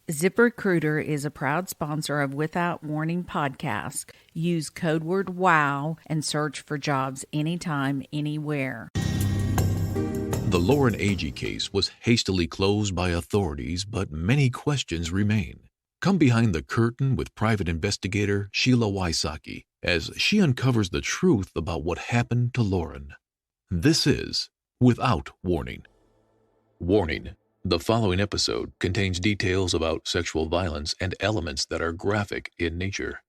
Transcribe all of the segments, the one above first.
ZipRecruiter is a proud sponsor of Without Warning podcast. Use code word WOW and search for jobs anytime, anywhere. The Lauren Agee case was hastily closed by authorities, but many questions remain. Come behind the curtain with private investigator Sheila Wysocki as she uncovers the truth about what happened to Lauren. This is Without Warning. Warning: the following episode contains details about sexual violence and elements that are graphic in nature.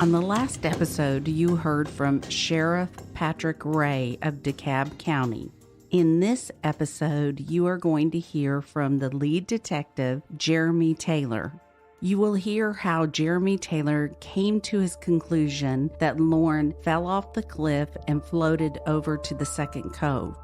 On the last episode, you heard from Sheriff Patrick Ray of Dekalb County. In this episode, you are going to hear from the lead detective, Jeremy Taylor. You will hear how Jeremy Taylor came to his conclusion that Lauren fell off the cliff and floated over to the second cove.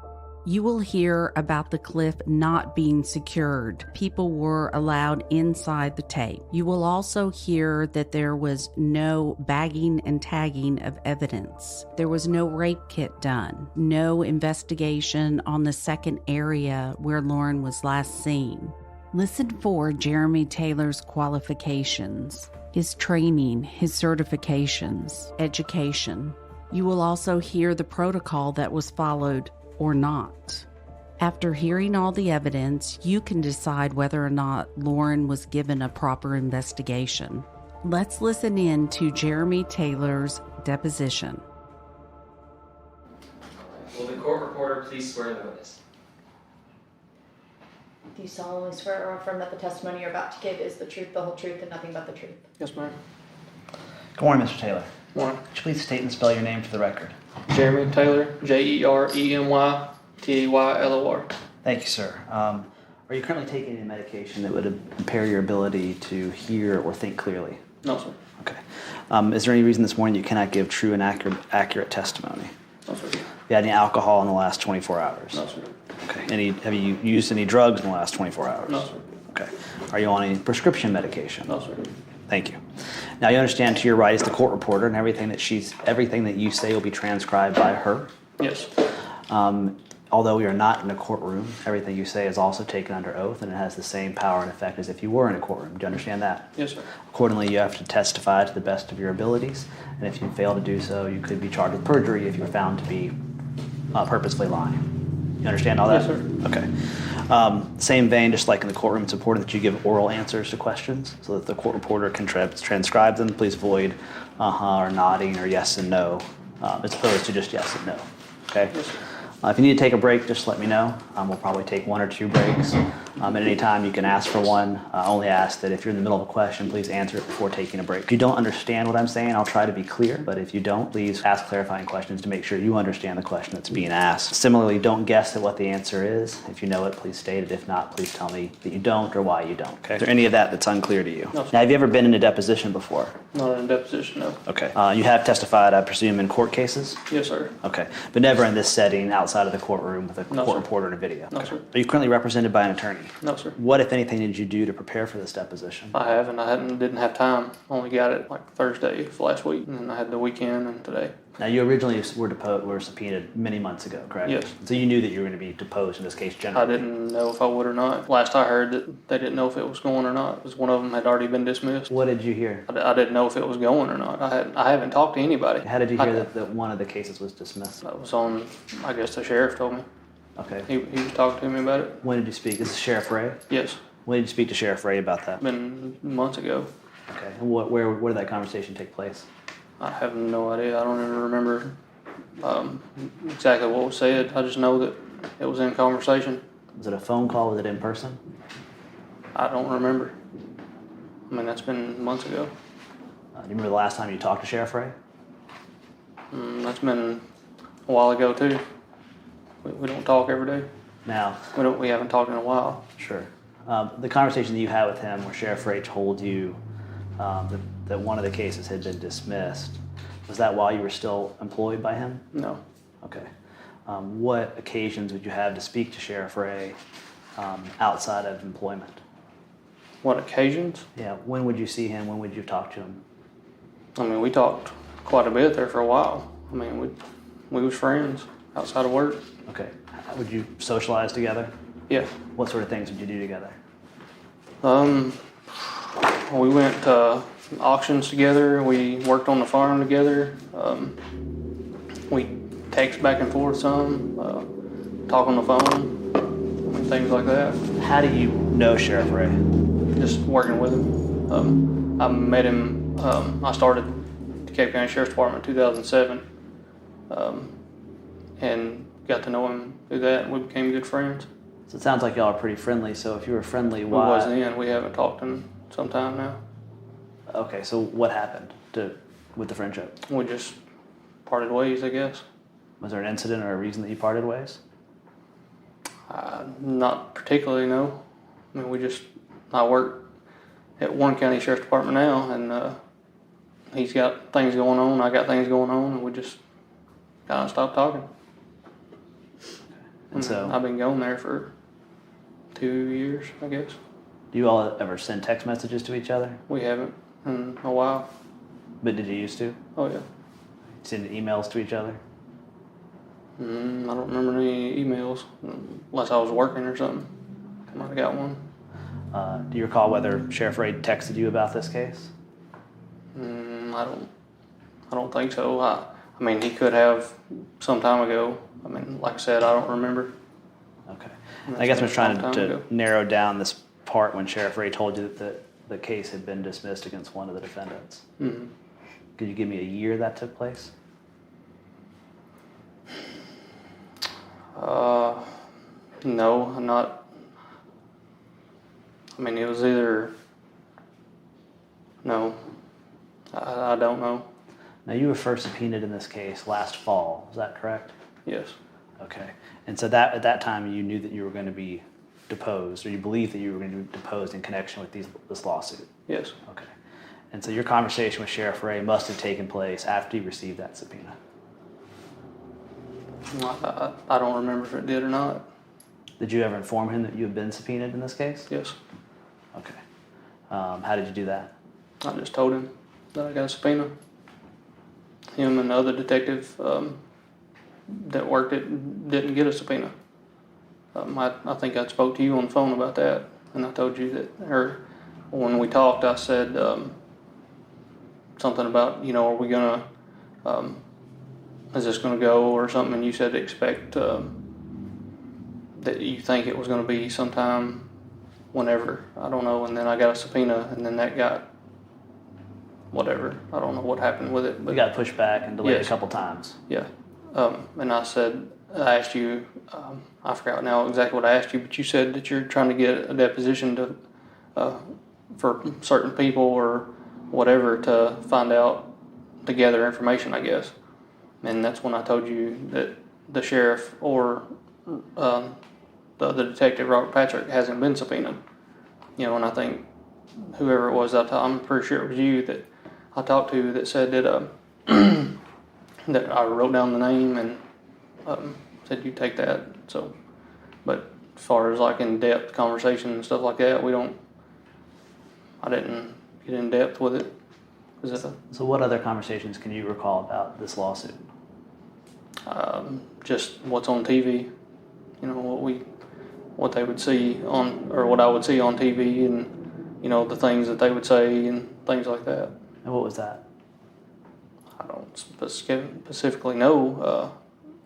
You will hear about the cliff not being secured. People were allowed inside the tape. You will also hear that there was no bagging and tagging of evidence. There was no rape kit done. No investigation on the second area where Lauren was last seen. Listen for Jeremy Taylor's qualifications, his training, his certifications, education. You will also hear the protocol that was followed or not. After hearing all the evidence, you can decide whether or not Lauren was given a proper investigation. Let's listen in to Jeremy Taylor's deposition. Will the court reporter please swear the witness? Do you solemnly swear or affirm that the testimony you're about to give is the truth, the whole truth, and nothing but the truth? Yes, ma'am. Good morning, Mr. Taylor. Morning. Could you please state and spell your name for the record? Jeremy Taylor, Jeremy-Taylor. Thank you, sir. Are you currently taking any medication that would impair your ability to hear or think clearly? No, sir. Okay. Is there any reason this morning you cannot give true and accurate testimony? No, sir. Have you had any alcohol in the last 24 hours? No, sir. Okay. Have you used any drugs in the last 24 hours? No, sir. Okay. Are you on any prescription medication? No, sir. Thank you. Now you understand to your right is the court reporter, and everything that you say will be transcribed by her. Yes. Although we are not in a courtroom, everything you say is also taken under oath, and it has the same power and effect as if you were in a courtroom. Do you understand that? Yes, sir. Accordingly, you have to testify to the best of your abilities, and if you fail to do so, you could be charged with perjury if you are found to be purposefully lying. You understand all that? Yes, sir. Okay. Same vein, just like in the courtroom, it's important that you give oral answers to questions so that the court reporter can transcribe them. Please avoid or nodding or yes and no as opposed to just yes and no. Okay? Yes, sir. If you need to take a break, just let me know. We'll probably take 1 or 2 breaks. At any time, you can ask for one. I only ask that if you're in the middle of a question, please answer it before taking a break. If you don't understand what I'm saying, I'll try to be clear. But if you don't, please ask clarifying questions to make sure you understand the question that's being asked. Similarly, don't guess at what the answer is. If you know it, please state it. If not, please tell me that you don't or why you don't. Okay? Is there any of that that's unclear to you? No, sir. Now, have you ever been in a deposition before? Not in a deposition, no. Okay. You have testified, I presume, in court cases? Yes, sir. Okay. But never in this setting outside of the courtroom with a No, court sir. reporter and a video? No, Okay. sir. Are you currently represented by an attorney? No, sir. What, if anything, did you do to prepare for this deposition? I haven't. Didn't have time. Only got it like Thursday of last week, and then I had the weekend and today. Now, you originally were subpoenaed many months ago, correct? Yes. So you knew that you were going to be deposed in this case I generally? didn't know if I would or not. Last I heard that they didn't know if it was going or not, because one of them had already been dismissed. What did you hear? I didn't know if it was going or not. I haven't talked to anybody. How did you hear that one of the cases was dismissed? That was on, I guess the sheriff told me. Okay. He was talking to me about it. When did you speak? This is Sheriff Ray? Yes. When did you speak to Sheriff Ray about that? Been months ago. Okay. And where did that conversation take place? I have no idea. I don't even remember exactly what was said. I just know that it was in conversation. Was it a phone call? Was it in person? I don't remember. I mean, that's been months ago. Do you remember the last time you talked to Sheriff Ray? That's been a while ago too. We don't talk every day. Now, We haven't talked in a while. sure. The conversation that you had with him where Sheriff Ray told you that one of the cases had been dismissed, was that while you were still employed by him? No. Okay. What occasions would you have to speak to Sheriff Ray outside of employment? What occasions? Yeah, when would you see him? When would you talk to him? I mean, we talked quite a bit there for a while. I mean, we was friends outside of work. Okay. Would you socialize together? Yeah. What sort of things would you do together? We went to auctions together. We worked on the farm together. We text back and forth some, talk on the phone, and things like that. How do you know Sheriff Ray? Just working with him. I met him. I started DeKalb County Sheriff's Department in 2007, and got to know him through that. We became good friends. So it sounds like y'all are pretty friendly. So if you were friendly, We why? wasn't in. We haven't talked in some time now. Okay, so what happened with the friendship? We just parted ways, I guess. Was there an incident or a reason that you parted ways? Not particularly, no. I mean, I work at Warren County Sheriff's Department now, and he's got things going on, I got things going on, and we just kind of stopped talking. And so, I've been going there for 2 years, I guess. do you all ever send text messages to each other? We haven't in a while. But did you used to? Oh, yeah. Send emails to each other? I don't remember any emails, unless I was working or something. I might have got one. Do you recall whether Sheriff Ray texted you about this case? I don't think so. I mean, he could have some time ago. I mean, like I said, I don't remember. Okay. That's I guess I'm been a trying long time to ago. narrow down this part when Sheriff Ray told you that the case had been dismissed against one of the defendants. Mm-hmm. Could you give me a year that took place? No, I'm not. I mean, it was either. No, I don't know. Now, you were first subpoenaed in this case last fall. Is that correct? Yes. Okay. And so that at that time, you knew that you were going to be deposed, or you believed that you were going to be deposed in connection with this lawsuit? Yes. Okay. And so your conversation with Sheriff Ray must have taken place after you received that subpoena. I don't remember if it did or not. Did you ever inform him that you had been subpoenaed in this case? Yes. Okay. How did you do that? I just told him that I got a subpoena. Him and the other detective that worked it didn't get a subpoena. I think I spoke to you on the phone about that, and I told you that, or when we talked, I said something about, are we gonna, is this gonna go or something? And you said to expect that you think it was gonna be sometime whenever, I don't know. And then I got a subpoena, and then that got whatever. I don't know what happened with it. We But got pushed back and delayed Yes. a couple times. yeah. And I said, I asked you, I forgot now exactly what I asked you, but you said that you're trying to get a deposition to, for certain people or whatever to find out, to gather information, I guess. And that's when I told you that the sheriff or the other detective, Robert Patrick, hasn't been subpoenaed. And I think whoever it was, I'm pretty sure it was you that I talked to that said that that I wrote down the name and said you take that. So, but as far as like in depth conversation and stuff like that, I didn't get in depth with it. So what other conversations can you recall about this lawsuit? Just what's on TV, what they would see on, or what I would see on TV, and the things that they would say and things like that. And what was that? I don't specifically know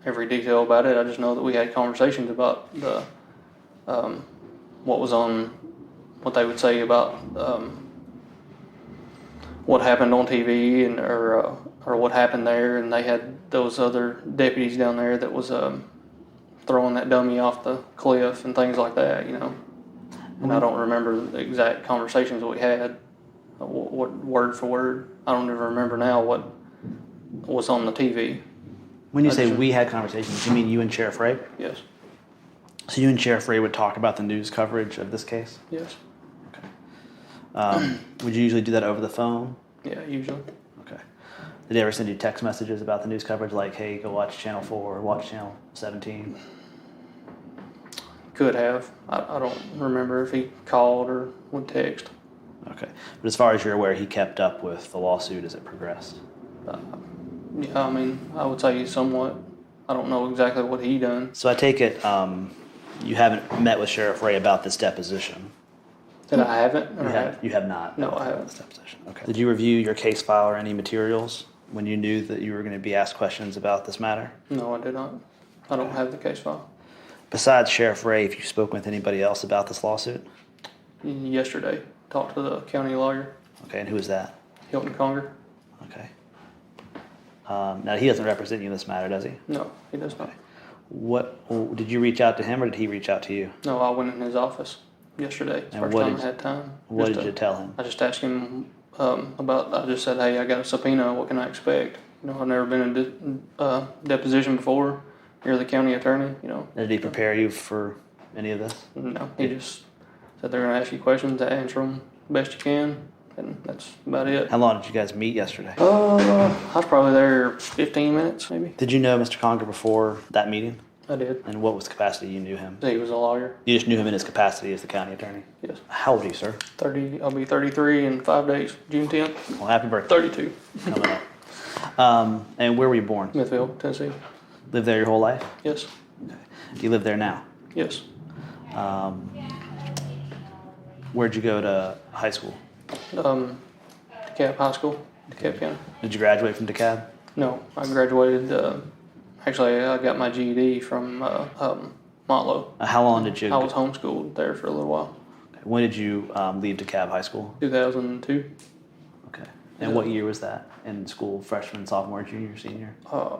every detail about it. I just know that we had conversations about the what was on, what they would say about what happened on TV and or what happened there, and they had those other deputies down there that was throwing that dummy off the cliff and things like that, And I don't remember the exact conversations that we had, what word for word. I don't even remember now what was on the TV. When you say we had conversations, you mean you and Sheriff Ray? Yes. So you and Sheriff Ray would talk about the news coverage of this case? Yes. Okay. Would you usually do that over the phone? Yeah, usually. Okay. Did they ever send you text messages about the news coverage, like, hey, go watch Channel 4 or watch Channel 17? Could have. I don't remember if he called or would text. Okay. But as far as you're aware, he kept up with the lawsuit as it progressed? Yeah, I mean, I would say somewhat. I don't know exactly what he done. So I take it you haven't met with Sheriff Ray about this deposition? That I haven't? Or You have not? No, I This haven't. deposition. Okay. Did you review your case file or any materials when you knew that you were going to be asked questions about this matter? No, I did not. I don't have the case file. Besides Sheriff Ray, have you spoken with anybody else about this lawsuit? Yesterday, talked to the county lawyer, Okay, and who is that? Hilton Conger. Okay. Now, he doesn't represent you in this matter, does he? No, he does not. Did you reach out to him or did he reach out to you? No, I went in his office yesterday. It's the And first what time did- I had time. What Just did you tell him? I just asked him I just said, hey, I got a subpoena. What can I expect? You know, I've never been in a deposition before. You're the county attorney, you know. Did he prepare you for any of this? No, he just said they're going to ask you questions, to answer them best you can, and that's about it. How long did you guys meet yesterday? I was probably there 15 minutes, maybe. Did you know Mr. Conger before that meeting? I did. And what was the capacity you knew him? He was a lawyer. You just knew him in his capacity as the county attorney? Yes. How old are you, sir? 30. I'll be 33 in 5 days. June 10th. Well, happy birthday. 32. Coming up. And where were you born? Smithfield, Tennessee. Lived there your whole life? Yes. Do you live there now? Yes. Where'd you go to high school? DeKalb High School, DeKalb County. Did you graduate from Dekalb? No, I graduated. Actually, I got my GED from Motlow. How long did you? I was homeschooled there for a little while. When did you leave Dekalb High School? 2002. Okay. And what year was that? In school, freshman, sophomore, junior, senior? I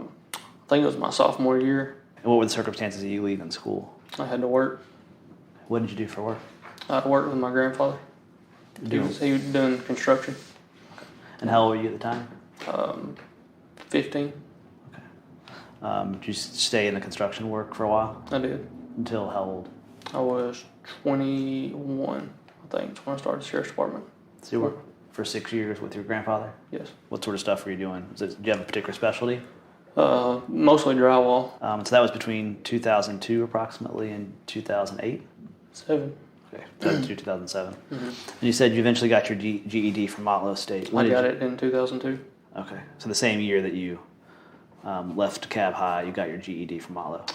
think it was my sophomore year. And what were the circumstances of you leaving school? I had to work. What did you do for work? I worked with my grandfather. He was doing construction. And how old were you at the time? 15. Did you stay in the construction work for a while? I did. Until how old? I was 21, I think, when I started the sheriff's department. So you worked for 6 years with your grandfather? Yes. What sort of stuff were you doing? Did you have a particular specialty? Mostly drywall. So that was between 2002 approximately and 2008? 7. Okay, 2002, 2007. And you said you eventually got your GED from Motlow State. I got it in 2002. Okay, so the same year that you left DeKalb High, you got your GED from Motlow.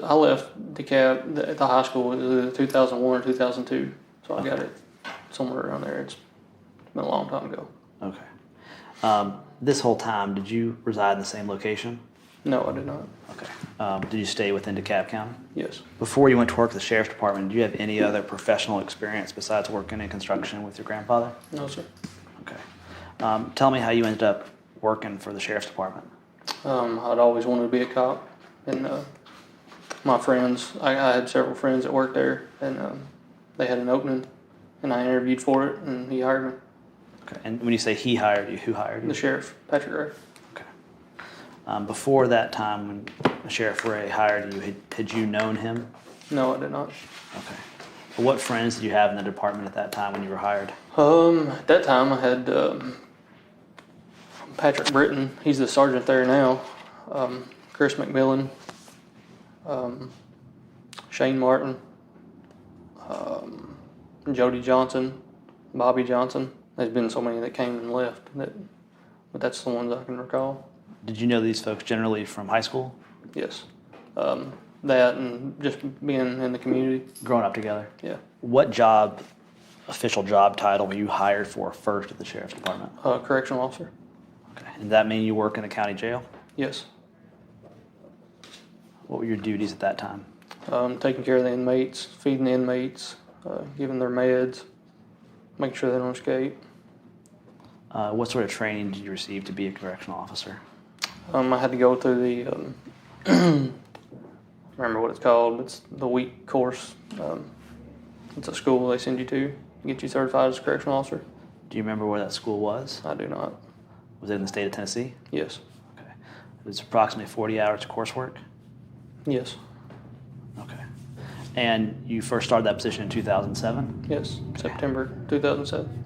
I left DeKalb, the high school, it was either 2001 or 2002. So I got it somewhere around there. It's been a long time ago. Okay. This whole time, did you reside in the same location? No, I did not. Okay. Did you stay within DeKalb County? Yes. Before you went to work at the sheriff's department, did you have any other professional experience besides working in construction with your grandfather? No, sir. Okay. Tell me how you ended up working for the sheriff's department. I'd always wanted to be a cop, and my friends, I had several friends that worked there, and they had an opening, and I interviewed for it, and he hired me. Okay. And when you say he hired you, who hired you? The sheriff, Patrick Ray. Okay. Before that time, when Sheriff Ray hired you, had you known him? No, I did not. Okay. Well, what friends did you have in the department at that time when you were hired? At that time, I had Patrick Britton. He's the sergeant there now. Chris McMillan. Shane Martin. Jody Johnson. Bobby Johnson. There's been so many that came and left, but that's the ones I can recall. Did you know these folks generally from high school? Yes. That and just being in the community. Growing up together? Yeah. What official job title were you hired for first at the sheriff's department? Correctional officer. Okay. And does that mean you work in the county jail? Yes. What were your duties at that time? Taking care of the inmates, feeding the inmates, giving their meds, making sure they don't escape. What sort of training did you receive to be a correctional officer? I had to go through the, I remember what it's called, it's the week course. It's a school they send you to get you certified as a correctional officer. Do you remember where that school was? I do not. Was it in the state of Tennessee? Yes. Okay. It was approximately 40 hours of coursework? Yes. Okay. And you first started that position in 2007? Yes. September 2007.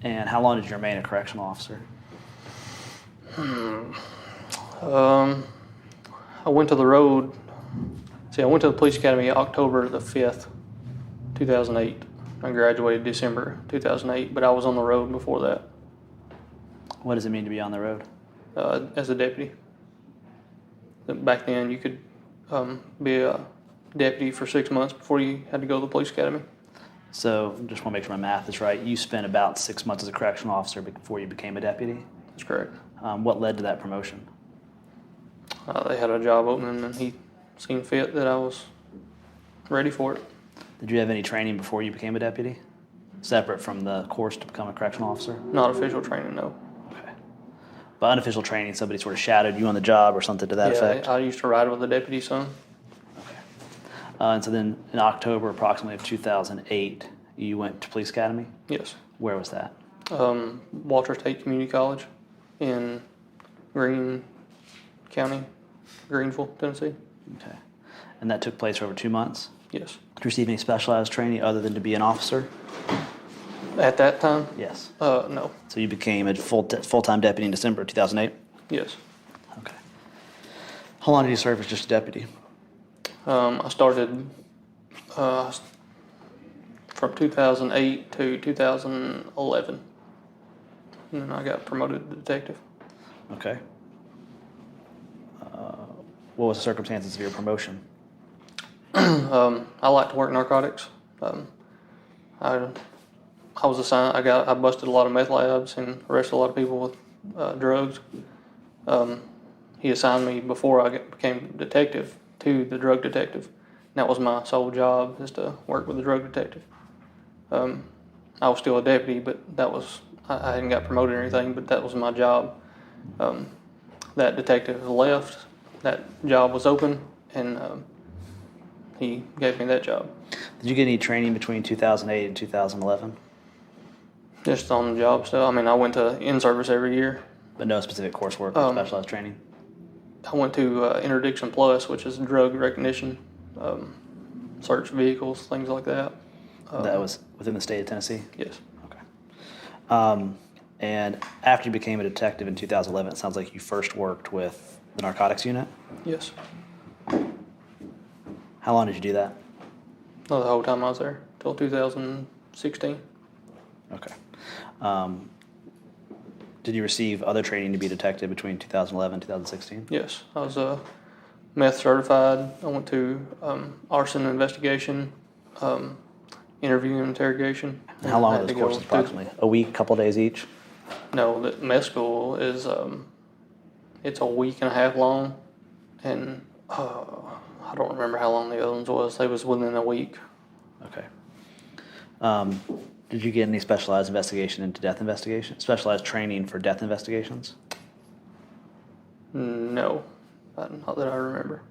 And how long did you remain a correctional officer? I went to the road. I went to the police academy October the 5th, 2008. I graduated December 2008, but I was on the road before that What does it mean to be on the road? as a deputy. Back then, you could be a deputy for 6 months before you had to go to the police academy. So just want to make sure my math is right. You spent about 6 months as a correctional officer before you became a deputy. That's correct. What led to that promotion? They had a job opening, and he seen fit that I was ready for it. Did you have any training before you became a deputy? Separate from the course to become a correctional officer? Not official training, no. Okay. By unofficial training, somebody sort of shadowed you on the job or something to that effect? I used to ride with the deputy son. Okay. And so then in October approximately of 2008, you went to police academy? Yes. Where was that? Walter State Community College in Greene County, Greenville, Tennessee. Okay. And that took place for over 2 months? Yes. Did you receive any specialized training other than to be an officer? At that time? Yes. No. So you became a full-time deputy in December of 2008? Yes. Okay. How long did you serve as just a deputy? I started from 2008 to 2011. And then I got promoted to detective. Okay. What was the circumstances of your promotion? I like to work narcotics. I was assigned. I busted a lot of meth labs and arrested a lot of people with drugs. He assigned me before I became detective to the drug detective. And that was my sole job, is to work with the drug detective. I was still a deputy, but I hadn't got promoted or anything. But that was my job. That detective left. That job was open, and he gave me that job. Did you get any training between 2008 and 2011? Just on the job stuff. I mean, I went to in-service every year. But no specific coursework or specialized training? I went to Interdiction Plus, which is drug recognition, search vehicles, things like that. That was within the state of Tennessee? Yes. Okay. And after you became a detective in 2011, it sounds like you first worked with the narcotics unit? Yes. How long did you do that? The whole time I was there, till 2016. Okay. Did you receive other training to be a detective between 2011 and 2016? Yes. I was meth certified. I went to arson investigation, interview and interrogation. And how long are those courses approximately? A week, couple days each? No, the meth school is it's a week and a half long, and I don't remember how long the other ones was. They was within a week. Okay. Did you get any specialized investigation into death investigation? Specialized training for death investigations? No, not that I remember.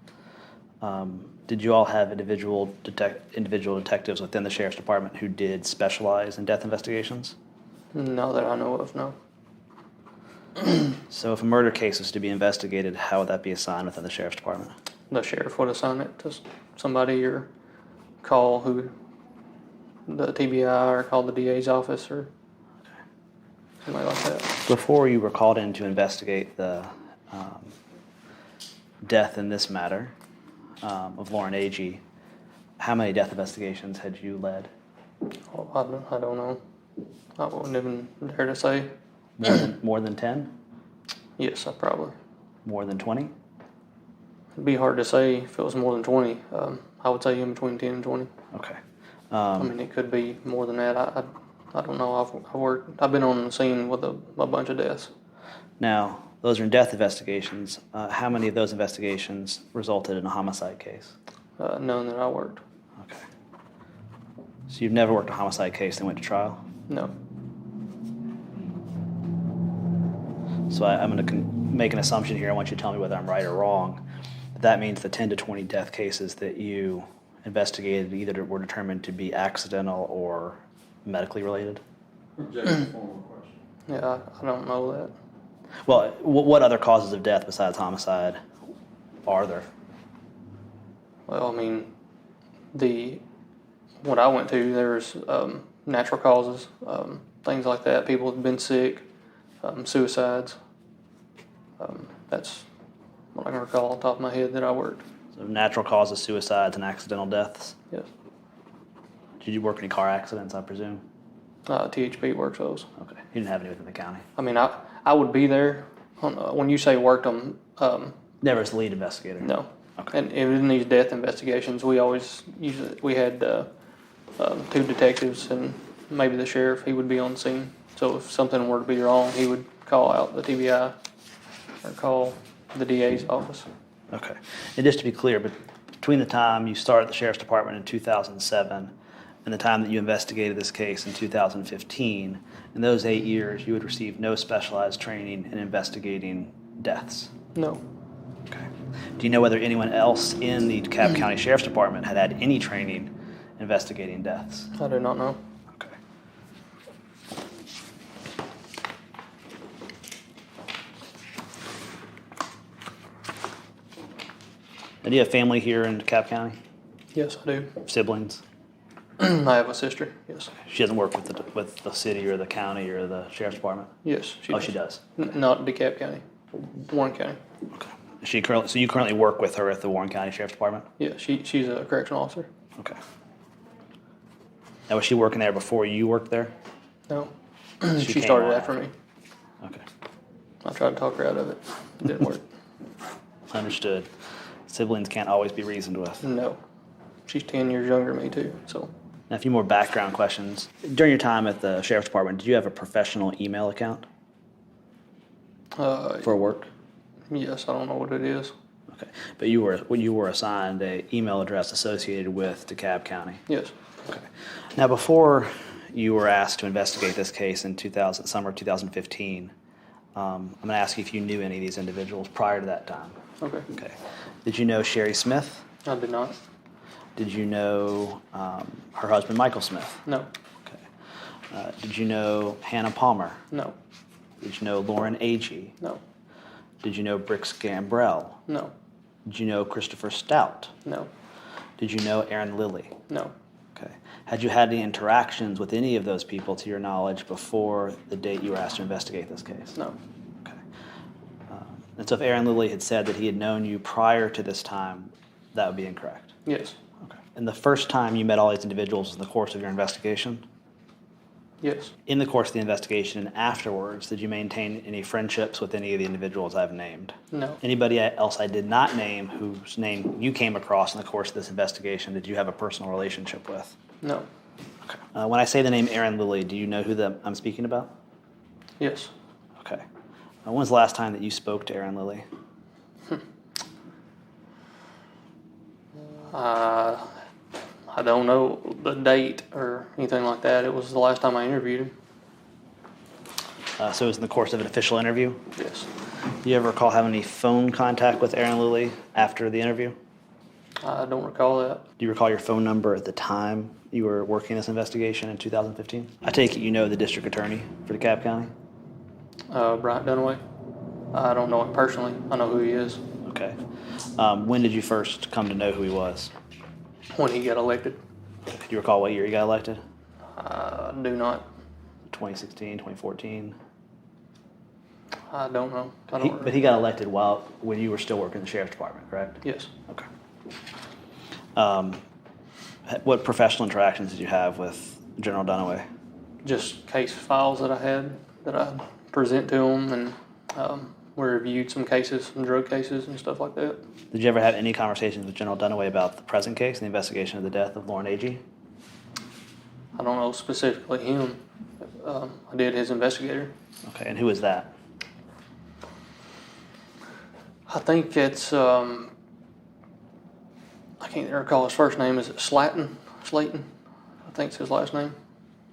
Did you all have individual detectives within the sheriff's department who did specialize in death investigations? Not that I know of, no. So if a murder case was to be investigated, how would that be assigned within the sheriff's department? The sheriff would assign it to somebody, or call the TBI, or call the DA's office, or somebody like that. Before you were called in to investigate the death in this matter of Lauren Agee, how many death investigations had you led? Oh, I don't know. I wouldn't even dare to say. More than 10? Yes, I probably. More than 20? It'd be hard to say if it was more than 20. I would say in between 10 and 20. Okay. I mean, it could be more than that. I don't know. I've been on the scene with a bunch of deaths. Now, those are in death investigations. How many of those investigations resulted in a homicide case? None that I worked. Okay. So you've never worked a homicide case that went to trial? No. So I'm going to make an assumption here. I want you to tell me whether I'm right or wrong. That means the 10 to 20 death cases that you investigated either were determined to be accidental or medically related? Yeah, I don't know that. Well, what other causes of death besides homicide are there? Well, I mean, what I went to, there's natural causes, things like that. People have been sick, suicides. That's what I can recall on top of my head that I worked. So natural causes, suicides, and accidental deaths? Yes. Did you work any car accidents, I presume? THP works those. Okay. You didn't have any within the county? I mean, I would be there. When you say worked them, Never as the lead investigator? no. Okay. And in these death investigations, we had 2 detectives and maybe the sheriff. He would be on scene. So if something were to be wrong, he would call out the TBI or call the DA's office. Okay. And just to be clear, but between the time you started the Sheriff's Department in 2007 and the time that you investigated this case in 2015, in those 8 years, you had received no specialized training in investigating deaths? No. Okay. Do you know whether anyone else in the DeKalb County Sheriff's Department had had any training investigating deaths? I do not know. Okay. And do you have family here in DeKalb County? Yes, I do. Siblings? I have a sister. Yes. She doesn't work with the city or the county or the Sheriff's Department? Yes, she does. She does? Not DeKalb County. Warren County. Okay. So you currently work with her at the Warren County Sheriff's Department? Yeah, she's a correctional officer. Okay. Now, was she working there before you worked there? No. She She came started on after me. Okay. I tried to talk her out of it. It didn't work. Understood. Siblings can't always be reasoned with. No. She's 10 years younger than me, too. So, Now, a few more background questions. During your time at the Sheriff's Department, did you have a professional email account for work? yes, I don't know what it is. Okay. But you were assigned an email address associated with DeKalb County? Yes. Okay. Now, before you were asked to investigate this case in summer of 2015, I'm going to ask you if you knew any of these individuals prior to that time. Okay. Okay. Did you know Sherry Smith? I did not. Did you know her husband, Michael Smith? No. Okay. Did you know Hannah Palmer? No. Did you know Lauren Agee? No. Did you know Brix Gambrell? No. Did you know Christopher Stout? No. Did you know Aaron Lilly? No. Okay. Had you had any interactions with any of those people, to your knowledge, before the date you were asked to investigate this case? No. Okay. And so if Aaron Lilly had said that he had known you prior to this time, that would be incorrect? Yes. Okay. And the first time you met all these individuals was in the course of your investigation? Yes. In the course of the investigation and afterwards, did you maintain any friendships with any of the individuals I've named? No. Anybody else I did not name whose name you came across in the course of this investigation, did you have a personal relationship with? No. Okay. When I say the name Aaron Lilly, do you know who I'm speaking about? Yes. Okay. When was the last time that you spoke to Aaron Lilly? I don't know the date or anything like that. It was the last time I interviewed him. So it was in the course of an official interview? Yes. Do you ever recall having any phone contact with Aaron Lilly after the interview? I don't recall that. Do you recall your phone number at the time you were working this investigation in 2015? I take it you know the district attorney for DeKalb County? Bryant Dunaway. I don't know him personally. I know who he is. Okay. When did you first come to know who he was? When he got elected. Do you recall what year he got elected? I do not. 2016, 2014? I don't know. I don't remember. But he got elected when you were still working in the Sheriff's Department, correct? Yes. Okay. What professional interactions did you have with General Dunaway? Just case files that I had that I present to him, and we reviewed some cases, some drug cases and stuff like that. Did you ever have any conversations with General Dunaway about the present case, the investigation of the death of Lauren Agee? I don't know specifically him. I did his investigator. Okay, and who is that? I think it's, I can't recall his first name. Is it Slayton? I think it's his last name.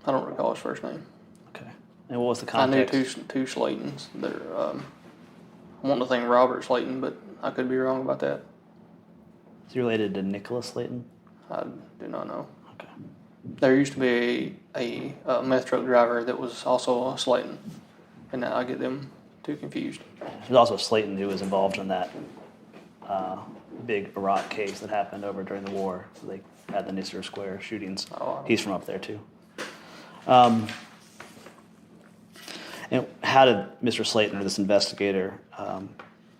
I don't recall his first name. Okay. And what was the I knew context? two Slaytons. They're, I want to think Robert Slayton, but I could be wrong about that. Is he related to Nicholas Slayton? I do not know. Okay. There used to be a meth truck driver that was also a Slayton, and now I get them too confused. There's also Slayton who was involved in that big Iraq case that happened over during the war. They had the Nisser Square shootings. Oh, He's from up there too. And how did Mr. Slayton or this investigator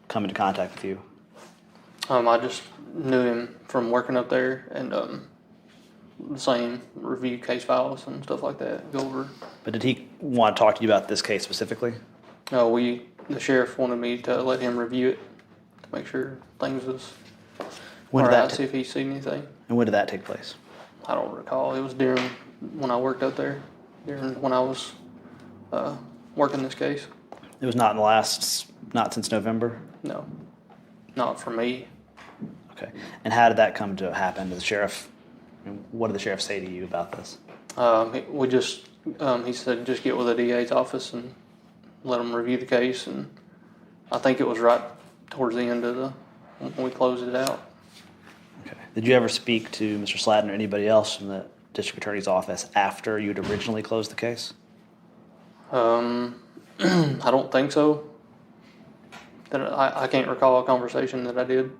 come into contact with you? I just knew him from working up there, and the same, review case files and stuff like that, go over. But did he want to talk to you about this case specifically? No, the sheriff wanted me to let him review it to make sure things was all right, see if he's seen anything. And when did that take place? I don't recall. It was when I worked up there, when I was working this case. It was not not since November? No, not for me. Okay. And how did that come to happen? Did the sheriff, what did the sheriff say to you about this? He said just get with the DA's office and let them review the case, and I think it was right towards the end of when we closed it out. Okay. Did you ever speak to Mr. Sladden or anybody else from the district attorney's office after you'd originally closed the case? I don't think so. I can't recall a conversation that I did.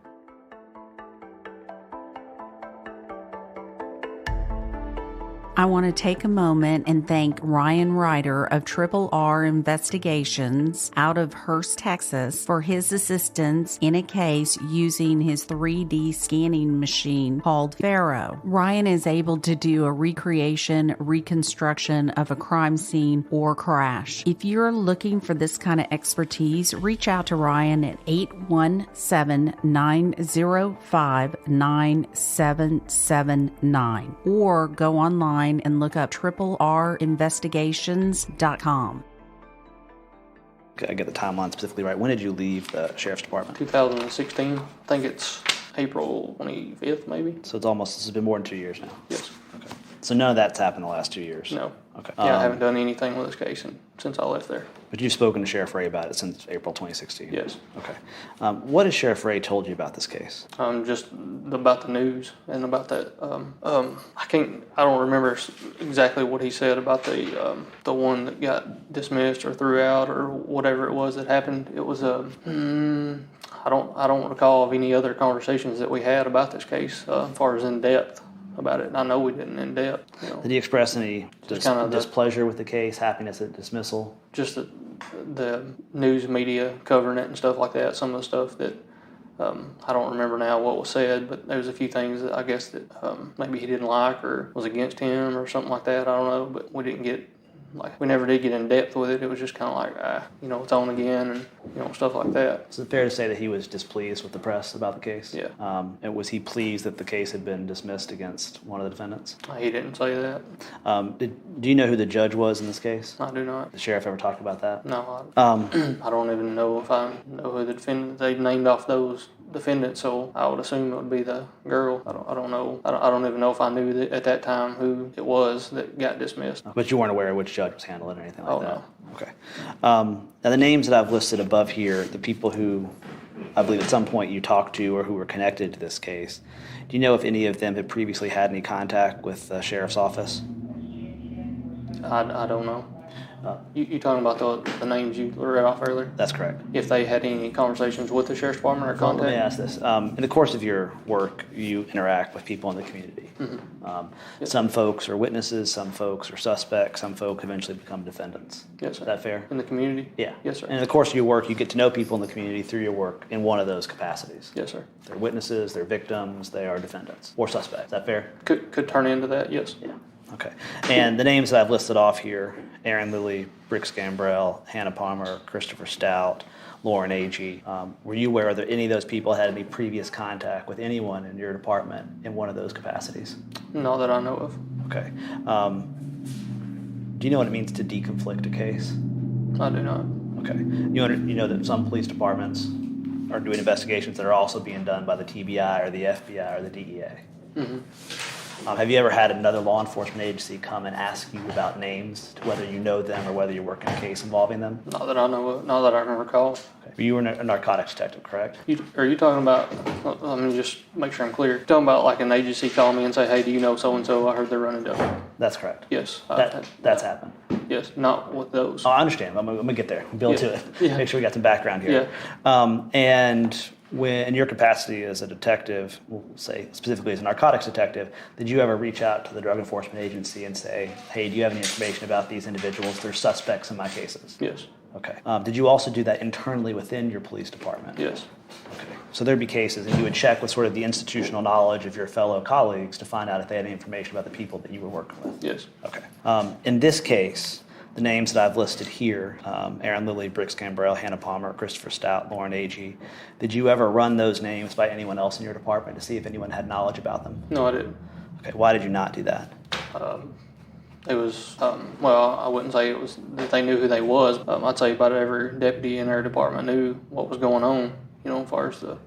I want to take a moment and thank Ryan Ryder of Triple R Investigations out of Hurst, Texas, for his assistance in a case using his 3D scanning machine called Pharaoh. Ryan is able to do a reconstruction of a crime scene or crash. If you're looking for this kind of expertise, reach out to Ryan at 817-905-9779 or go online and look up triplerInvestigations.com. I get the timeline specifically right. When did you leave the sheriff's department? 2016. I think it's April 25th, maybe. So this has been more than 2 years now? Yes. Okay. So none of that's happened in the last 2 years? No. Okay. Yeah, I haven't done anything with this case since I left there. But you've spoken to Sheriff Ray about it since April 2016? Yes. Okay. What has Sheriff Ray told you about this case? Just about the news and about that. I don't remember exactly what he said about the one that got dismissed or threw out or whatever it was that happened. It was I don't recall of any other conversations that we had about this case as far as in depth about it. I know we didn't in depth. Did he express any displeasure with the case, happiness at dismissal? Just the news media covering it and stuff like that. Some of the stuff that I don't remember now what was said, but there was a few things that I guess that maybe he didn't like or was against him or something like that. I don't know, but we never did get in depth with it. It was just kind of like, it's on again and, stuff like that. Is it fair to say that he was displeased with the press about the case? Yeah. And was he pleased that the case had been dismissed against one of the defendants? He didn't say that. Do you know who the judge was in this case? I do not. The sheriff ever talked about that? No. I don't even know if I know who the defendant. They named off those defendants, so I would assume it would be the girl. I don't know. I don't even know if I knew at that time who it was that got dismissed. But you weren't aware of which judge was handling it or anything like that? No. Okay. Now the names that I've listed above here, the people who I believe at some point you talked to or who were connected to this case, do you know if any of them had previously had any contact with the sheriff's office? I don't know. You talking about the names you read off earlier? That's correct. If they had any conversations with the sheriff's department or contact? Let me ask this. In the course of your work, you interact with people in the community. Mm-hmm. Some folks are witnesses, some folks are suspects, some folk eventually become defendants. Yes, sir. Is that fair? In the community? Yeah. Yes, sir. And in the course of your work, you get to know people in the community through your work in one of those capacities. Yes, sir. They're witnesses, they're victims, they are defendants or suspects. Is that fair? Could turn into that, yes. Yeah. Okay. And the names that I've listed off here, Aaron Lilly, Brix Gambrell, Hannah Palmer, Christopher Stout, Lauren Agee, were you aware that any of those people had any previous contact with anyone in your department in one of those capacities? Not that I know of. Okay. Do you know what it means to deconflict a case? I do not. Okay. You know that some police departments are doing investigations that are also being done by the TBI or the FBI or the DEA. Mm-hmm. Have you ever had another law enforcement agency come and ask you about names, whether you know them or whether you're working a case involving them? Not that I know of. Not that I can recall. Okay. You were a narcotics detective, correct? Are you talking about, let me just make sure I'm clear. You're talking about like an agency call me and say, hey, do you know so-and-so? I heard they're running dope. That's correct. Yes. That's happened. Yes, not with those. Oh, I understand. I'm going to get there. Build to it. Yeah. Make sure we got some background here. Yeah. And when in your capacity as a detective, we'll say specifically as a narcotics detective, did you ever reach out to the Drug Enforcement Agency and say, hey, do you have any information about these individuals? They're suspects in my cases. Yes. Okay. Did you also do that internally within your police department? Yes. Okay. So there'd be cases, and you would check with sort of the institutional knowledge of your fellow colleagues to find out if they had any information about the people that you were working with? Yes. Okay. In this case, the names that I've listed here, Aaron Lilly, Briggs Gambrell, Hannah Palmer, Christopher Stout, Lauren Agee, did you ever run those names by anyone else in your department to see if anyone had knowledge about them? No, I didn't. Okay. Why did you not do that? It was, well, I wouldn't say it was that they knew who they was. I'd say about every deputy in our department knew what was going on, as far as the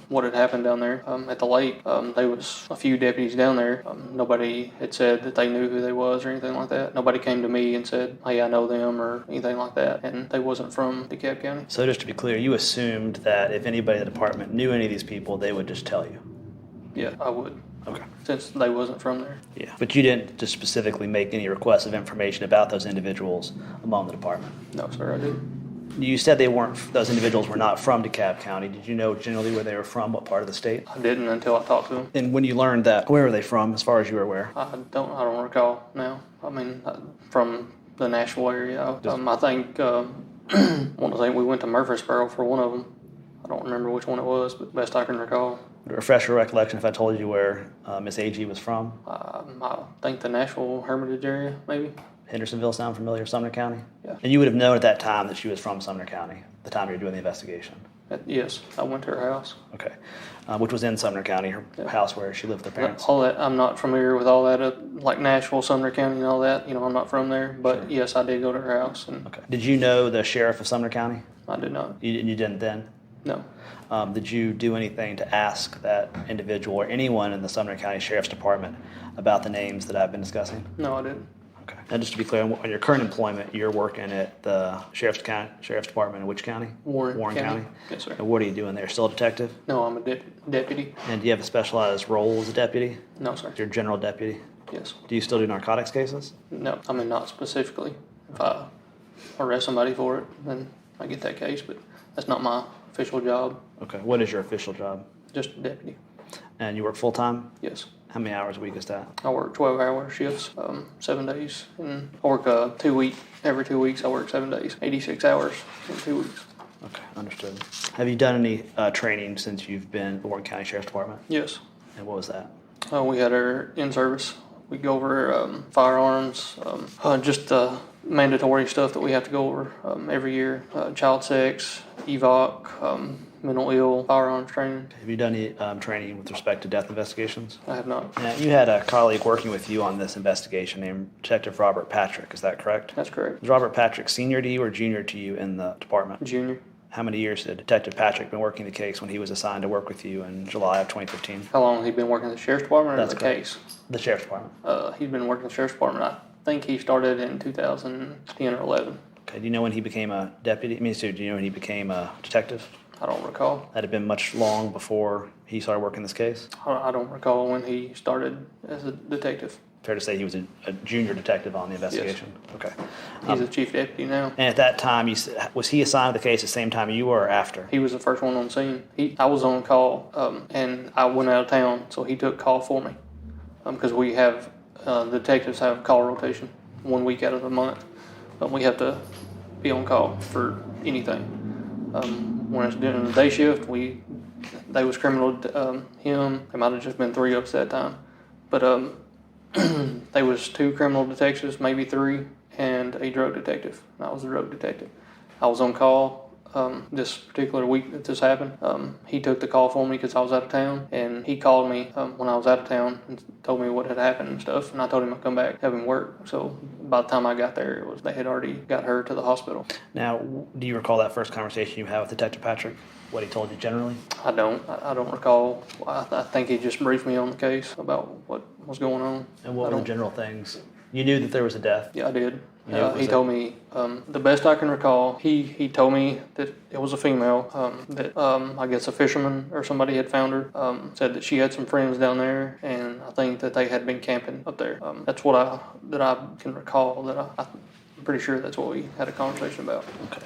what had happened down there at the lake. There was a few deputies down there. Nobody had said that they knew who they was or anything like that. Nobody came to me and said, hey, I know them or anything like that. And they wasn't from DeKalb County. So just to be clear, you assumed that if anybody in the department knew any of these people, they would just tell you? Yeah, I would. Okay. Since they wasn't from there. Yeah, but you didn't just specifically make any requests of information about those individuals among the department? No, sir, I didn't. You said those individuals were not from DeKalb County. Did you know generally where they were from, what part of the state? I didn't until I talked to them. And when you learned that, where were they from as far as you were aware? I don't recall now. I mean, from the Nashville area. I think, we went to Murfreesboro for one of them. I don't remember which one it was, but best I can recall. Refresh your recollection if I told you where Miss Agee was from? I think the Nashville Hermitage area, maybe. Hendersonville sound familiar, Sumner County? Yeah. And you would have known at that time that she was from Sumner County, the time you were doing the investigation? Yes, I went to her house. Okay. Which was in Sumner County, her house where she lived with her parents? All that, I'm not familiar with all that, like Nashville, Sumner County and all that. I'm not from there. But Sure. Yes, I did go to her house. And Okay. Did you know the sheriff of Sumner County? I did not. You didn't then? No. Did you do anything to ask that individual or anyone in the Sumner County Sheriff's Department about the names that I've been discussing? No, I didn't. Okay. And just to be clear, on your current employment, you're working at the Sheriff's Department in which county? Warren County? Yes, sir. And what are you doing there? Still a detective? No, I'm a deputy. And do you have a specialized role as a deputy? No, sir. You're a general deputy? Yes. Do you still do narcotics cases? No, I mean, not specifically. If I arrest somebody for it, then I get that case, but that's not my official job. Okay. What is your official job? Just a deputy. And you work full-time? Yes. How many hours a week is that? I work 12-hour shifts, 7 days. And I work every 2 weeks I work 7 days, 86 hours in 2 weeks. Okay, understood. Have you done any training since you've been at the Warren County Sheriff's Department? Yes. And what was that? We had our in-service. We go over firearms, just mandatory stuff that we have to go over every year. Child sex, evoc, mental ill, firearms training. Have you done any training with respect to death investigations? I have not. Now, you had a colleague working with you on this investigation named Detective Robert Patrick, is that correct? That's correct. Was Robert Patrick senior to you or junior to you in the department? Junior. How many years had Detective Patrick been working the case when he was assigned to work with you in July of 2015? How long has he been working at the Sheriff's Department or That's the correct. case? The Sheriff's Department. He's been working at the Sheriff's Department. I think he started in 2010 or 11. Okay, do you know when he became a deputy? Do you know when he became a detective? I don't recall. That had been much long before he started working this case? I don't recall when he started as a detective. Fair to say he was a junior detective on the investigation? Yes. Okay. He's a chief deputy now. And at that time, was he assigned to the case the same time you were or after? He was the first one on scene. I was on call, and I went out of town, so he took call for me. Because we have, the detectives have call rotation 1 week out of the month. We have to be on call for anything. When it's during the day shift, they was criminal, him. There might have just been 3 of us that time. But there was 2 criminal detectives, maybe 3, and a drug detective. And I was the drug detective. I was on call this particular week that this happened. He took the call for me because I was out of town, and he called me when I was out of town and told me what had happened and stuff, and I told him I'd come back, have him work. So by the time I got there, they had already got her to the hospital. Now, do you recall that first conversation you had with Detective Patrick? What he told you generally? I don't recall. I think he just briefed me on the case about what was going on. And what were the general things? You knew that there was a death? Yeah, I did. He told me, the best I can recall, he told me that it was a female, that I guess a fisherman or somebody had found her, said that she had some friends down there, and I think that they had been camping up there. That's what I can recall, I'm pretty sure that's what we had a conversation about. Okay.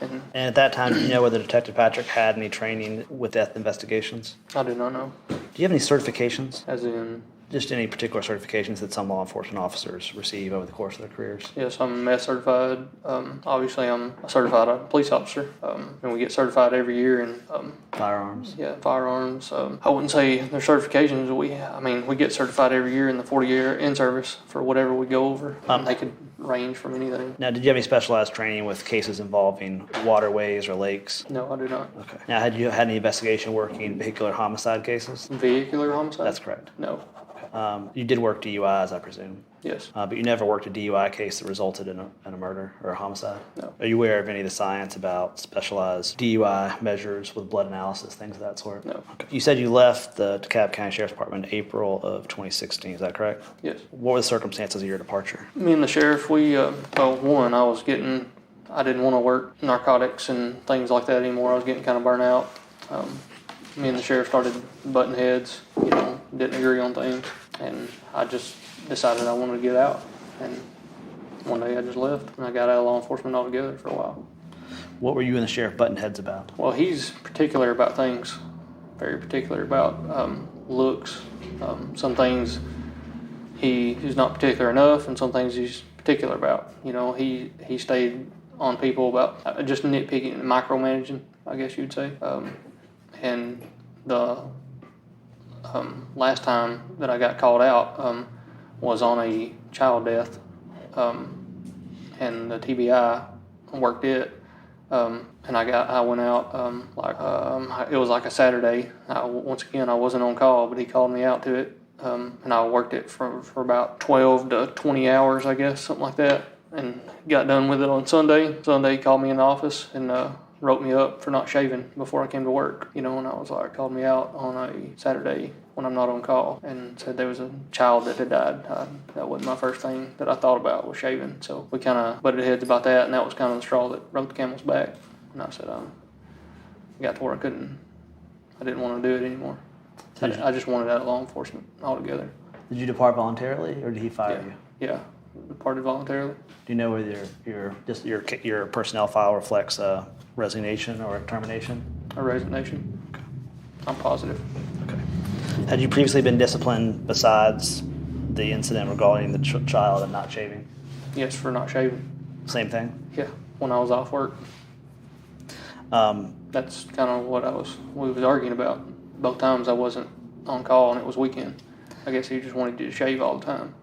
And at that time, do you know whether Detective Patrick had any training with death investigations? I do not know. Do you have any certifications? As in Just any particular certifications that some law enforcement officers receive over the course of their careers? Yes, I'm MES certified. Obviously, I'm a certified police officer, and we get certified every year in Firearms? yeah, firearms. I wouldn't say they're certifications. We get certified every year in the 40-year in-service for whatever we go over. They could range from anything. Now, did you have any specialized training with cases involving waterways or lakes? No, I do not. Okay. Now, had you had any investigation working in vehicular homicide cases? Vehicular homicide? That's correct. No. You did work DUIs, I presume? Yes. But you never worked a DUI case that resulted in a murder or a homicide? No. Are you aware of any of the science about specialized DUI measures with blood analysis, things of that sort? No. Okay. You said you left the DeKalb County Sheriff's Department in April of 2016, is that correct? Yes. What were the circumstances of your departure? Me and the sheriff, I didn't want to work narcotics and things like that anymore. I was getting kind of burnt out. Me and the sheriff started butting heads, didn't agree on things. And I just decided I wanted to get out. And one day I just left and I got out of law enforcement altogether for a while. What were you and the sheriff butting heads about? Well, he's particular about things, very particular about looks. Some things he's not particular enough, and some things he's particular about. He stayed on people about just nitpicking and micromanaging, I guess you'd say. And the last time that I got called out was on a child death, and the TBI worked it. And I went out it was like a Saturday. Once again, I wasn't on call, but he called me out to it, and I worked it for about 12 to 20 hours, I guess, something like that, and got done with it on Sunday. Sunday, he called me in the office and wrote me up for not shaving before I came to work. And I was like, called me out on a Saturday when I'm not on call and said there was a child that had died. That wasn't my first thing that I thought about was shaving. So we kind of butted heads about that, and that was kind of the straw that broke the camel's back. And I said, I got to where I didn't want to do it anymore. I just wanted out of law enforcement altogether. Did you depart voluntarily, or did he fire you? Yeah, departed voluntarily. Do you know whether your personnel file reflects resignation or termination? A resignation. Okay. I'm positive. Okay. Had you previously been disciplined besides the incident regarding the child and not shaving? Yes, for not shaving. Same thing? Yeah, when I was off work. That's kind of what we was arguing about. Both times I wasn't on call and it was weekend. I guess he just wanted you to shave all the time.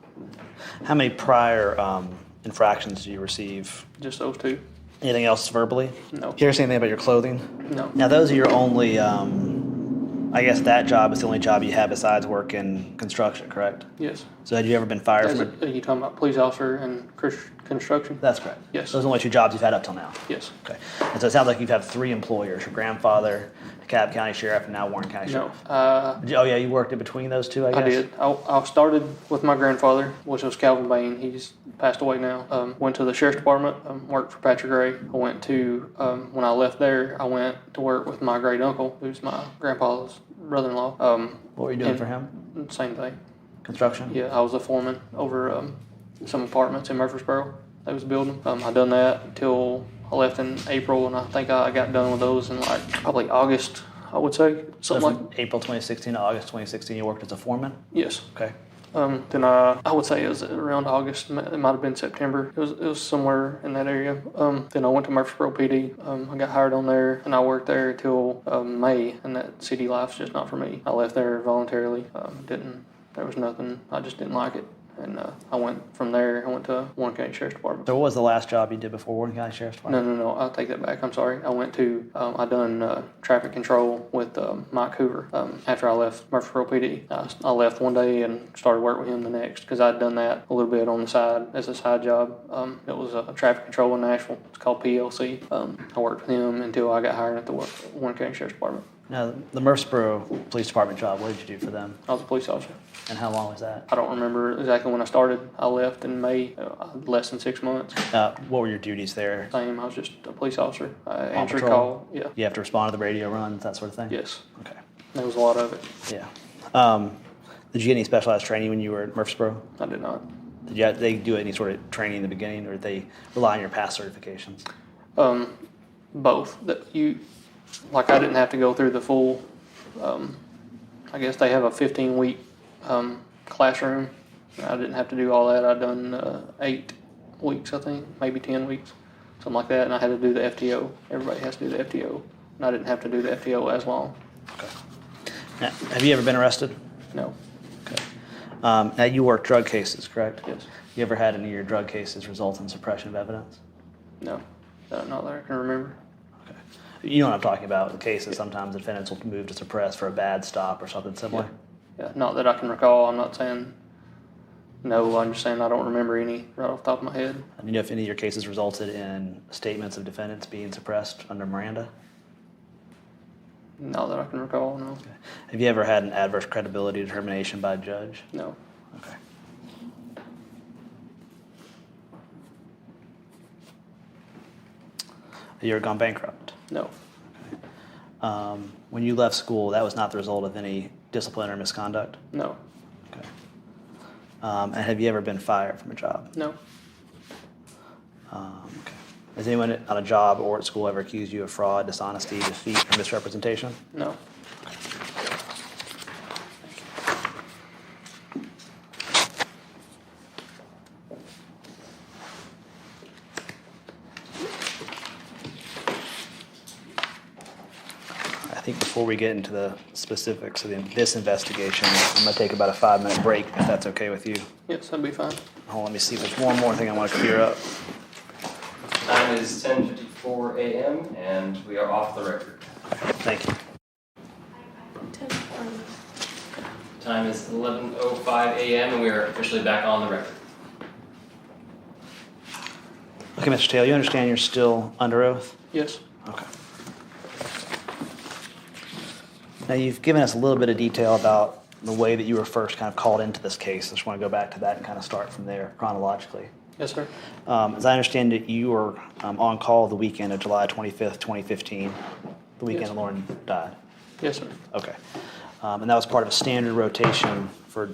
How many prior infractions did you receive? Just those two. Anything else verbally? No. Did you ever say anything about your clothing? No. Now, those are your only, I guess that job is the only job you have besides work in construction, correct? Yes. So had you ever been fired from it? Are you talking about police officer and construction? That's correct. Yes. Those are the only two jobs you've had up till now? Yes. Okay. And so it sounds like you've had 3 employers, your grandfather, DeKalb County Sheriff, and now Warren County Sheriff. No. You worked in between those two, I guess? I did. I started with my grandfather, which was Calvin Bain. He's passed away now. Went to the sheriff's department, worked for Patrick Gray. I went to, when I left there, I went to work with my great uncle, who's my grandpa's brother-in-law. What were you doing for him? Same thing. Construction? Yeah, I was a foreman over some apartments in Murfreesboro. They was building. I done that until I left in April, and I think I got done with those in probably August, I would say. So from April 2016 to August 2016, you worked as a foreman? Yes. Okay. Then I would say it was around August. It might have been September. It was somewhere in that area. Then I went to Murfreesboro PD. I got hired on there, and I worked there till May. And that city life's just not for me. I left there voluntarily. There was nothing. I just didn't like it. And I went from there. I went to Warren County Sheriff's Department. So what was the last job you did before Warren County Sheriff's Department? No. I'll take that back. I'm sorry. I went to, I done traffic control with Mike Hoover after I left Murfreesboro PD. I left one day and started work with him the next because I'd done that a little bit on the side as a side job. It was traffic control in Nashville. It's called PLC. I worked with him until I got hired at the Warren County Sheriff's Department. Now, the Murfreesboro Police Department job, what did you do for them? I was a police officer. And how long was that? I don't remember exactly when I started. I left in May, less than 6 months. What were your duties there? Same, I was just a police officer. Answered patrol? call, yeah. You have to respond to the radio runs, that sort of thing? Yes. Okay. There was a lot of it. Yeah. Did you get any specialized training when you were at Murfreesboro? I did not. Did they do any sort of training in the beginning, or did they rely on your past certifications? Both. I didn't have to go through the full, I guess they have a 15-week classroom. I didn't have to do all that. I'd done 8 weeks, I think, maybe 10 weeks, something like that. And I had to do the FTO. Everybody has to do the FTO. And I didn't have to do the FTO as long. Okay. Now, have you ever been arrested? No. Okay. Now, you work drug cases, correct? Yes. You ever had any of your drug cases result in suppression of evidence? No. Not that I can remember. Okay. You know what I'm talking about, the cases sometimes defendants will move to suppress for a bad stop or something similar? Yeah, not that I can recall. I'm not saying no, I'm just saying I don't remember any right off the top of my head. Do you know if any of your cases resulted in statements of defendants being suppressed under Miranda? Not that I can recall, no. Okay. Have you ever had an adverse credibility determination by a judge? No. Okay. Have you ever gone bankrupt? No. Okay. When you left school, that was not the result of any discipline or misconduct? No. Okay. And have you ever been fired from a job? No. Okay. Has anyone on a job or at school ever accused you of fraud, dishonesty, deceit, or misrepresentation? No. I think before we get into the specifics of this investigation, I'm going to take about a 5-minute break, if that's okay with you. Yes, that'd be fine. Hold on, let me see if there's one more thing I want to clear up. Time is 10:54 a.m. and we are off the record. Thank you. Time is 11:05 a.m. and we are officially back on the record. Okay, Mr. Taylor, you understand you're still under oath? Yes. Okay. Now, you've given us a little bit of detail about the way that you were first kind of called into this case. I just want to go back to that and kind of start from there chronologically. Yes, sir. As I understand it, you were on call the weekend of July 25th, 2015, the weekend Yes. Lauren died. Yes, sir. Okay. And that was part of a standard rotation for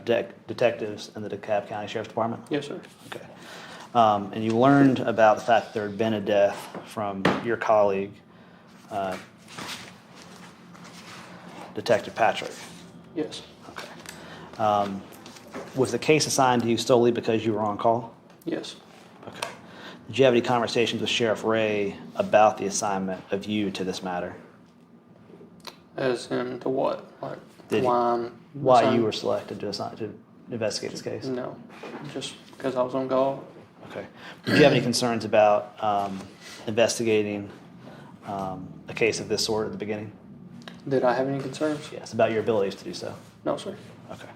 detectives in the DeKalb County Sheriff's Department? Yes, sir. Okay. And you learned about the fact that there had been a death from your colleague, Detective Patrick. Yes. Okay. Was the case assigned to you solely because you were on call? Yes. Okay. Did you have any conversations with Sheriff Ray about the assignment of you to this matter? As in to what? Like Did he- why Why you were selected to investigate this case? No, just because I was on call. Okay. Did you have any concerns about investigating a case of this sort at the beginning? Did I have any concerns? Yes, about your abilities to do so. No, sir. Okay.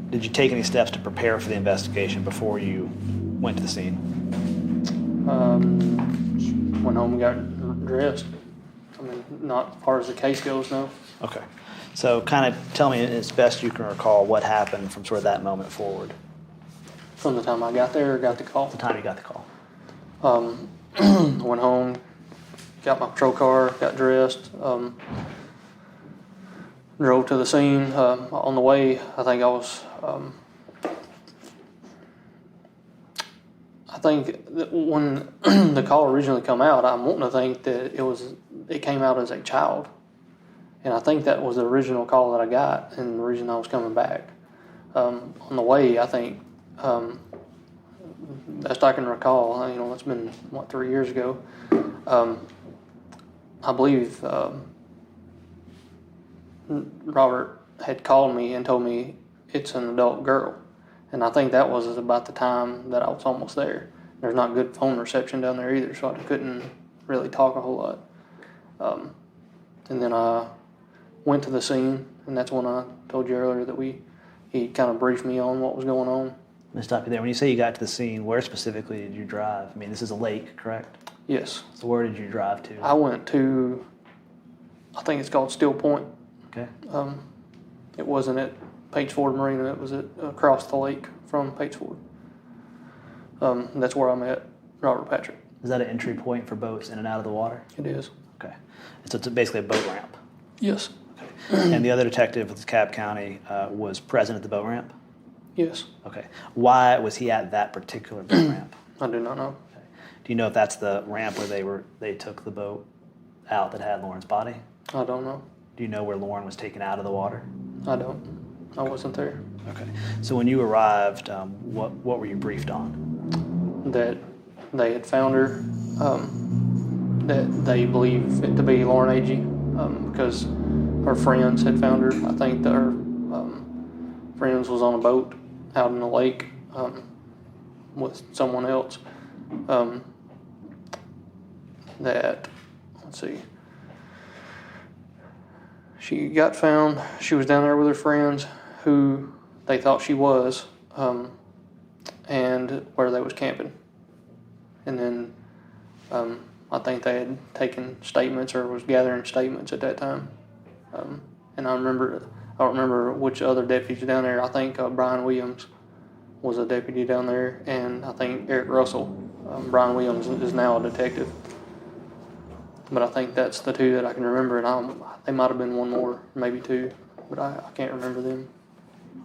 Did you take any steps to prepare for the investigation before you went to the scene? Went home and got dressed. I mean, not as far as the case goes, no. Okay. So kind of tell me as best you can recall what happened from sort of that moment forward, From the time I got there, got the call. the time you got the call. Went home, got my patrol car, got dressed, drove to the scene. On the way, I think I was, I think that when the call originally come out, I'm wanting to think that it came out as a child. And I think that was the original call that I got and the reason I was coming back. On the way, I think, best I can recall, it's been, 3 years ago. I believe Robert had called me and told me it's an adult girl. And I think that was about the time that I was almost there. There's not good phone reception down there either, so I couldn't really talk a whole lot. And then I went to the scene, and that's when I told you earlier that he kind of briefed me on what was going on. Let me stop you there. When you say you got to the scene, where specifically did you drive? I mean, this is a lake, correct? Yes. So where did you drive to? I went to, I think it's called Steel Point. Okay. It wasn't at Pates Ford Marina. It was across the lake from Pates Ford. That's where I met Robert Patrick. Is that an entry point for boats in and out of the water? It is. Okay. So it's basically a boat ramp. Yes. Okay. And the other detective with DeKalb County was present at the boat ramp? Yes. Okay. Why was he at that particular boat ramp? I do not know. Okay. Do you know if that's the ramp where they took the boat out that had Lauren's body? I don't know. Do Do you know where Lauren was taken out of the water? I don't. I wasn't there. Okay. So when you arrived, what were you briefed on? That they had found her, that they believe it to be Lauren Agee, because her friends had found her. I think that her friends was on a boat out in the lake with someone else. Let's see, she got found. She was down there with her friends, who they thought she was, and where they was camping. And then I think they had taken statements or was gathering statements at that time. And I don't remember which other deputies down there. I think Brian Williams was a deputy down there, and I think Eric Russell. Brian Williams is now a detective. But I think that's the two that I can remember, and they might have been one more, maybe two, but I can't remember them.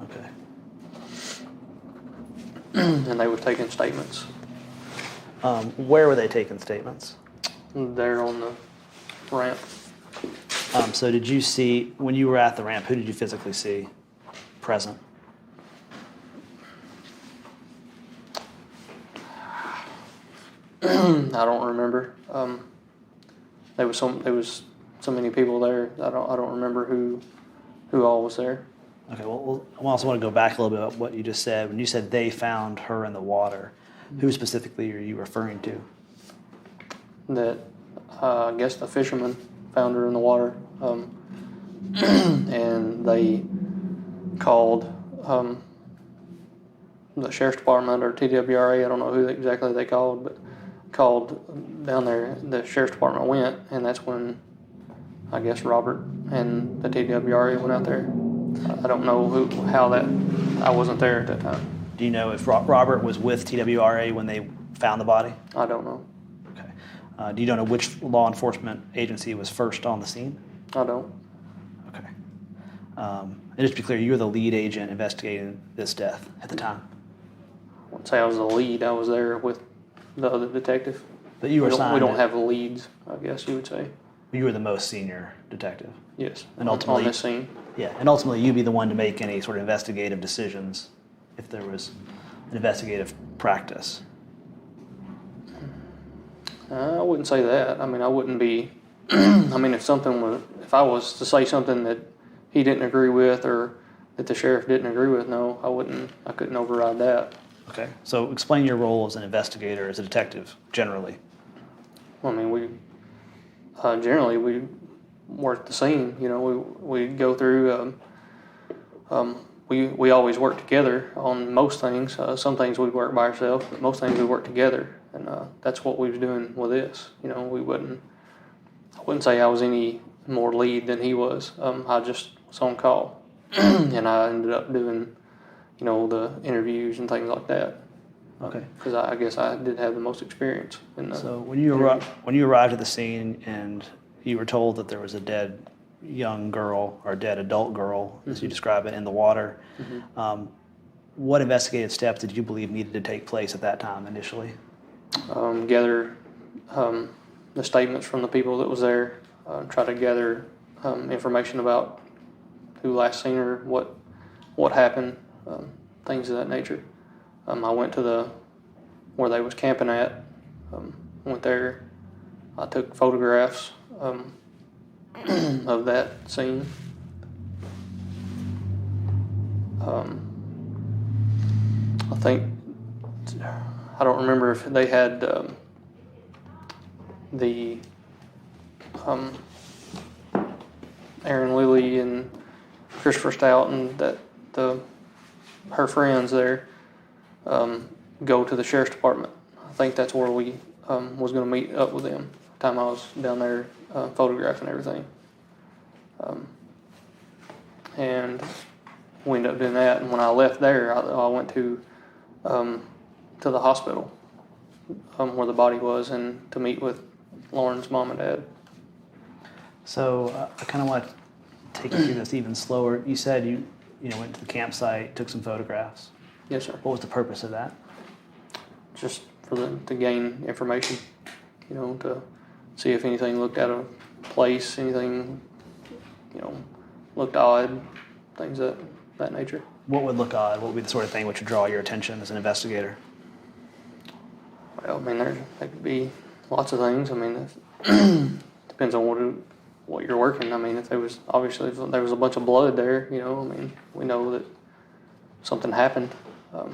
Okay. And they were taking statements. Where were they taking statements? There on the ramp. So did you see, when you were at the ramp, who did you physically see present? I don't remember. There was so many people there. I don't remember who all was there. Okay. Well, I also want to go back a little bit about what you just said. When you said they found her in the water, who specifically are you referring to? That I guess the fishermen found her in the water, and they called the sheriff's department or TWRA. I don't know who exactly they called, but called down there. The sheriff's department went, and that's when I guess Robert and the TWRA went out there. I don't know how that. I wasn't there at that time. Do you know if Robert was with TWRA when they found the body? I don't know. Okay. Do you know which law enforcement agency was first on the scene? I don't. Okay. And just to be clear, you were the lead agent investigating this death at the time. I wouldn't say I was the lead. I was there with the other detective. But you were assigned. We don't have leads, I guess you would say. You were the most senior detective. Yes. And ultimately, on this scene. Yeah, and ultimately you'd be the one to make any sort of investigative decisions if there was an investigative practice. I wouldn't say that. I mean, I wouldn't be. I mean, if I was to say something that he didn't agree with or that the sheriff didn't agree with, no, I wouldn't. I couldn't override that. Okay. So explain your role as an investigator, as a detective, generally. I mean, we generally we work the scene. You know, we go through. We always work together on most things. Some things we work by ourselves, but most things we work together, and that's what we was doing with this. You know, I wouldn't say I was any more lead than he was. I just was on call, and I ended up doing, you know, the interviews and things like that. Okay. Because I guess I did have the most experience. So when you arrived at the scene and you were told that there was a dead young girl or a dead adult girl, as you describe it, in the water, what investigative steps did you believe needed to take place at that time initially? Gather the statements from the people that was there, try to gather information about who last seen her, what happened, things of that nature. I went to where they was camping at, went there, I took photographs of that scene. I don't remember if they had the Aaron Lilly and Christopher Stout and her friends there go to the sheriff's department. I think that's where we was going to meet up with them. The time I was down there photographing everything, and we ended up doing that. And when I left there, I went to the hospital where the body was, and to meet with Lauren's mom and dad. So I kind of want to take you through this even slower. You said you went to the campsite, took some photographs. Yes, sir. What was the purpose of that? Just to gain information, to see if anything looked out of place, anything looked odd, things of that nature. What would look odd? What would be the sort of thing which would draw your attention as an investigator? Well, I mean, there could be lots of things. I mean, depends on what you're working. I mean, if there was a bunch of blood there, I mean, we know that something happened. I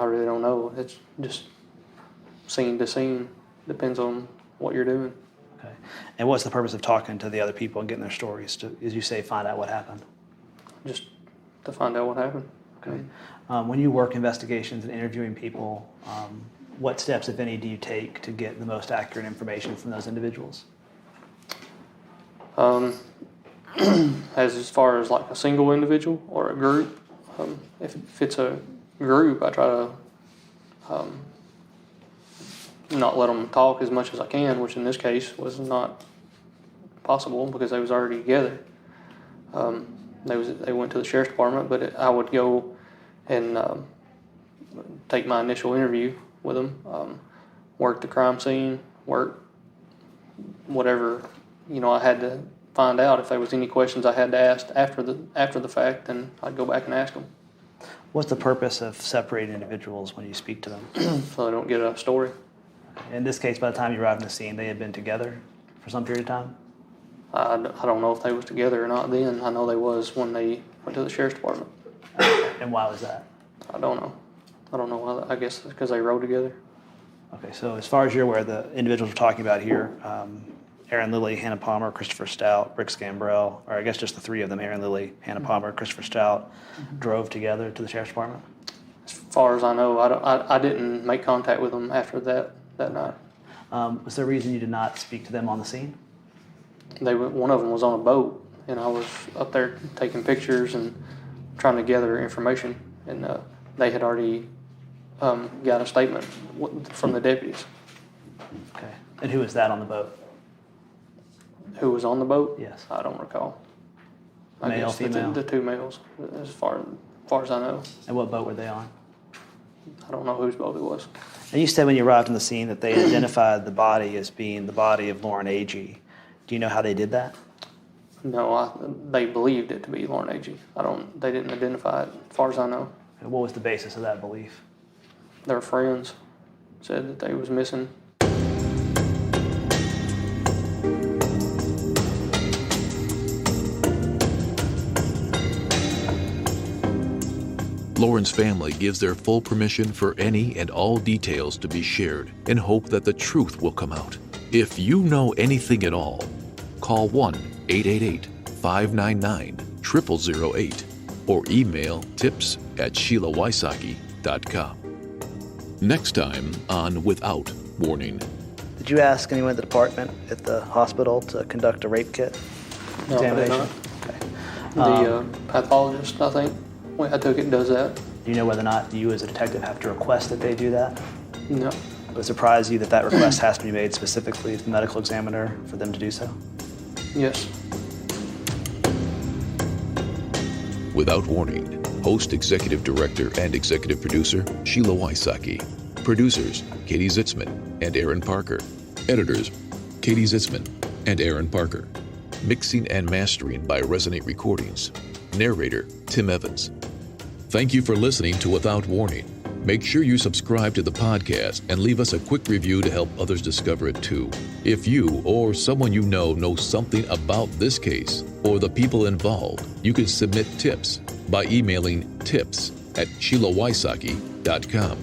really don't know. It's just scene to scene. Depends on what you're doing. Okay. And what's the purpose of talking to the other people and getting their stories? To, as you say, find out what happened? Just to find out what happened. Okay. When you work investigations and interviewing people, what steps, if any, do you take to get the most accurate information from those individuals? As far as like a single individual or a group, if it's a group, I try to not let them talk as much as I can, which in this case was not possible because they was already together. They went to the sheriff's department, but I would go and take my initial interview with them, work the crime scene, work whatever I had to find out. If there was any questions I had to ask after the fact, then I'd go back and ask them. What's the purpose of separating individuals when you speak to them? So they don't get a story. In this case, by the time you arrived on the scene, they had been together for some period of time? I don't know if they was together or not then. I know they was when they went to the sheriff's department. And why was that? I don't know. I don't know why. I guess it's because they rode together. Okay, so as far as you're aware, the individuals we're talking about here, Aaron Lilly, Hannah Palmer, Christopher Stout, Rick Scambrell, or I guess just the three of them, Aaron Lilly, Hannah Palmer, Christopher Stout, drove together to the sheriff's department? As far as I know, I didn't make contact with them after that night. Was there a reason you did not speak to them on the scene? One of them was on a boat, and I was up there taking pictures and trying to gather information, and they had already got a statement from the deputies. Okay. And who was that on the boat? Who was on the boat? Yes. I don't recall. Male, female? The two males, as far as I know. And what boat were they on? I don't know whose boat it was. And you said when you arrived on the scene that they identified the body as being the body of Lauren Agee. Do you know how they did that? No, they believed it to be Lauren Agee. They didn't identify it, as far as I know. And what was the basis of that belief? Their friends said that they was missing. Lauren's family gives their full permission for any and all details to be shared in hope that the truth will come out. If you know anything at all, call 1-888-599-0008 or email tips@SheilaWysocki.com. Next time on Without Warning. Did you ask anyone at the department at the hospital to conduct a rape kit No, I did not. Okay. The pathologist, I think, I took it, does that. Do you know whether or not you as a detective have to request that they do that? No. Would it surprise you that that request has to be made specifically to the medical examiner for them to do so? Yes. Without Warning. Host, Executive Director, and Executive Producer, Sheila Wysocki. Producers, Katie Zitzman and Aaron Parker. Editors, Katie Zitzman and Aaron Parker. Mixing and mastering by Resonate Recordings. Narrator, Tim Evans. Thank you for listening to Without Warning. Make sure you subscribe to the podcast and leave us a quick review to help others discover it too. If you or someone you know something about this case or the people involved, you can submit tips by emailing tips@SheilaWysocki.com.